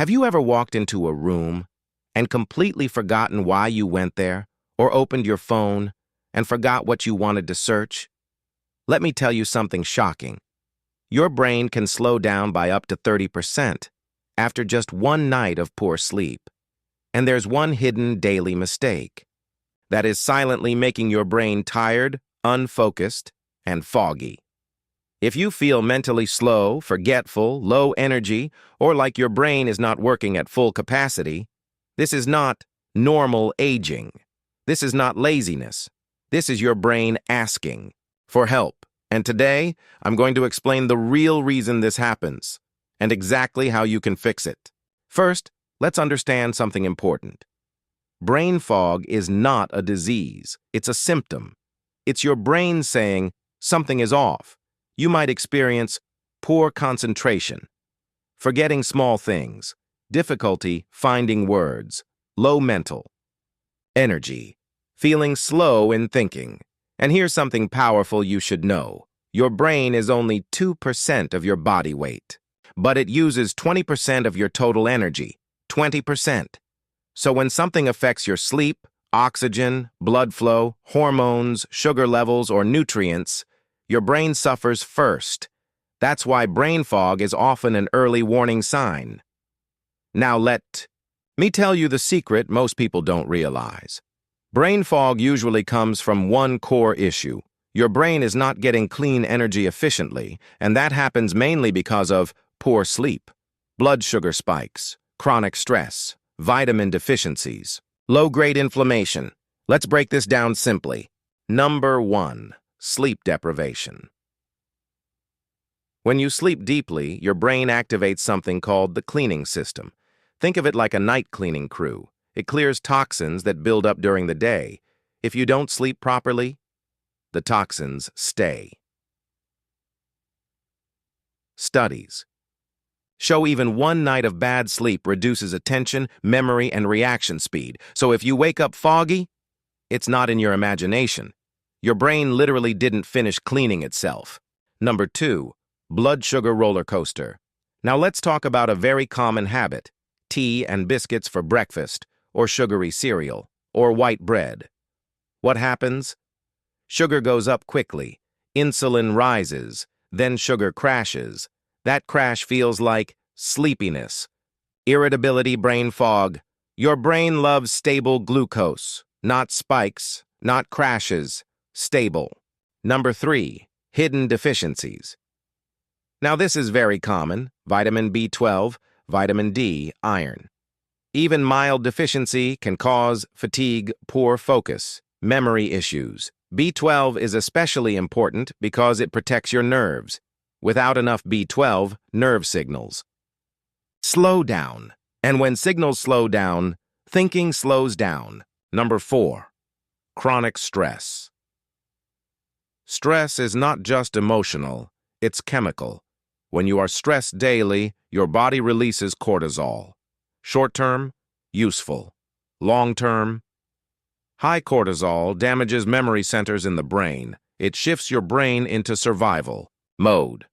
Have you ever walked into a room and completely forgotten why you went there, or opened your phone and forgot what you wanted to search? Let me tell you something shocking. Your brain can slow down by up to 30% after just one night of poor sleep. And there's one hidden daily mistake that is silently making your brain tired, unfocused, and foggy. If you feel mentally slow, forgetful, low energy, or like your brain is not working at full capacity, this is not normal aging. This is not laziness. This is your brain asking for help. And today, I'm going to explain the real reason this happens and exactly how you can fix it. First, let's understand something important. Brain fog is not a disease. It's a symptom. It's your brain saying something is off. You might experience poor concentration, forgetting small things, difficulty finding words, low mental energy, feeling slow in thinking. And here's something powerful you should know. Your brain is only 2% of your body weight, but it uses 20% of your total energy, 20%. So when something affects your sleep, oxygen, blood flow, hormones, sugar levels, or nutrients, your brain suffers first. That's why brain fog is often an early warning sign. Now let me tell you the secret most people don't realize. Brain fog usually comes from one core issue. Your brain is not getting clean energy efficiently, and that happens mainly because of poor sleep, blood sugar spikes, chronic stress, vitamin deficiencies, low-grade inflammation. Let's break this down simply. Number 1. Sleep deprivation. When you sleep deeply, your brain activates something called the cleaning system. Think of it like a night cleaning crew. It clears toxins that build up during the day. If you don't sleep properly, the toxins stay. Studies show even one night of bad sleep reduces attention, memory, and reaction speed. So if you wake up foggy, it's not in your imagination. Your brain literally didn't finish cleaning itself. Number 2, blood sugar roller coaster. Now let's talk about a very common habit: tea and biscuits for breakfast, or sugary cereal, or white bread. What happens? Sugar goes up quickly, insulin rises, then sugar crashes. That crash feels like sleepiness, irritability, brain fog. Your brain loves stable glucose, not spikes, not crashes. Stable. Number 3, hidden deficiencies. Now this is very common: vitamin B12, vitamin D, iron. Even mild deficiency can cause fatigue, poor focus, memory issues. B12 is especially important because it protects your nerves. Without enough B12, nerve signals slow down. And when signals slow down, thinking slows down. Number 4, chronic stress. Stress is not just emotional, it's chemical. When you are stressed daily, your body releases cortisol. Short-term, useful. Long-term, high cortisol damages memory centers in the brain. It shifts your brain into survival mode.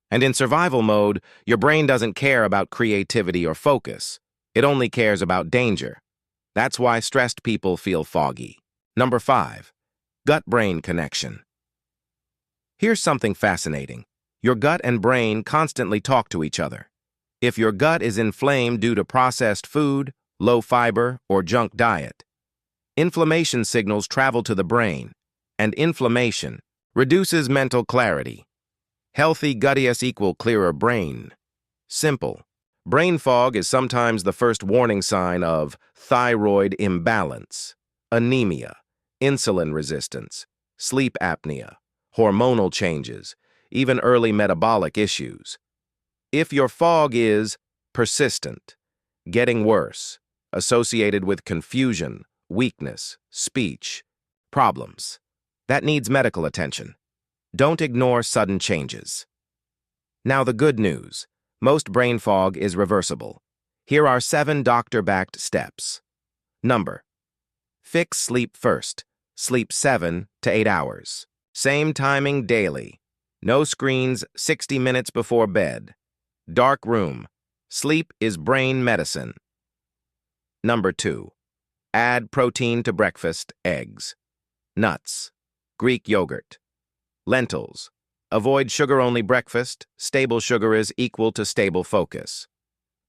And in survival mode, your brain doesn't care about creativity or focus. It only cares about danger. That's why stressed people feel foggy. Number 5, gut-brain connection. Here's something fascinating. Your gut and brain constantly talk to each other. If your gut is inflamed due to processed food, low fiber, or junk diet, inflammation signals travel to the brain, and inflammation reduces mental clarity. Healthy gut equals clearer brain. Simple. Brain fog is sometimes the first warning sign of thyroid imbalance, anemia, insulin resistance, sleep apnea, hormonal changes, even early metabolic issues. If your fog is persistent, getting worse, associated with confusion, weakness, speech, problems, that needs medical attention. Don't ignore sudden changes. Now the good news. Most brain fog is reversible. Here are 7 doctor-backed steps. Number: fix sleep first. Sleep 7 to 8 hours. Same timing daily. No screens 60 minutes before bed. Dark room. Sleep is brain medicine. Number 2. Add protein to breakfast, eggs. Nuts. Greek yogurt. Lentils. Avoid sugar-only breakfast. Stable sugar is equal to stable focus.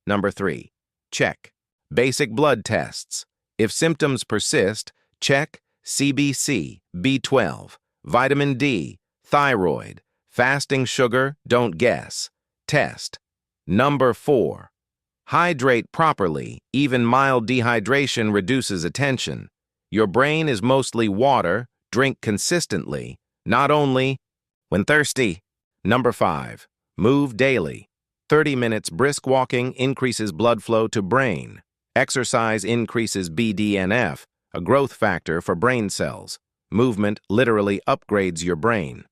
Number 3. Check. Basic blood tests. If symptoms persist, check CBC, B12, vitamin D, thyroid, fasting sugar, don't guess. Test. Number 4. Hydrate properly. Even mild dehydration reduces attention. Your brain is mostly water. Drink consistently, not only when thirsty. Number 5. Move daily. 30 minutes brisk walking increases blood flow to brain. Exercise increases BDNF, a growth factor for brain cells. Movement literally upgrades your brain.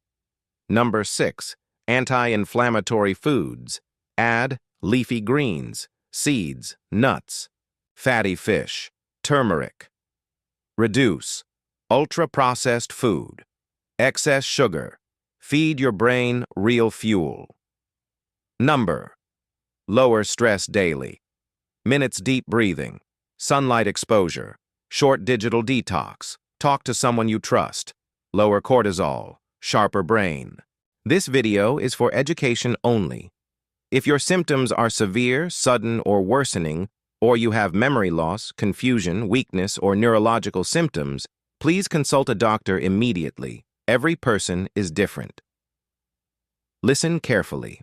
Number 6. Anti-inflammatory foods. Add leafy greens, seeds, nuts, fatty fish, turmeric. Reduce ultra-processed food, excess sugar. Feed your brain real fuel. Number. Lower stress daily. Minutes deep breathing, sunlight exposure, short digital detox, talk to someone you trust, lower cortisol, sharper brain. This video is for education only. If your symptoms are severe, sudden, or worsening, or you have memory loss, confusion, weakness, or neurological symptoms, please consult a doctor immediately. Every person is different. Listen carefully.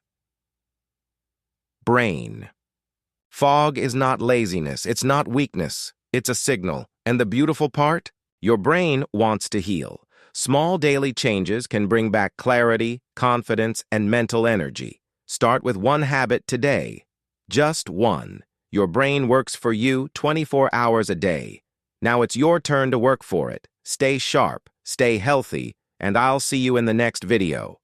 Brain. Fog is not laziness, it's not weakness, it's a signal. And the beautiful part? Your brain wants to heal. Small daily changes can bring back clarity, confidence, and mental energy. Start with one habit today. Just one. Your brain works for you 24 hours a day. Now it's your turn to work for it. Stay sharp, stay healthy, and I'll see you in the next video.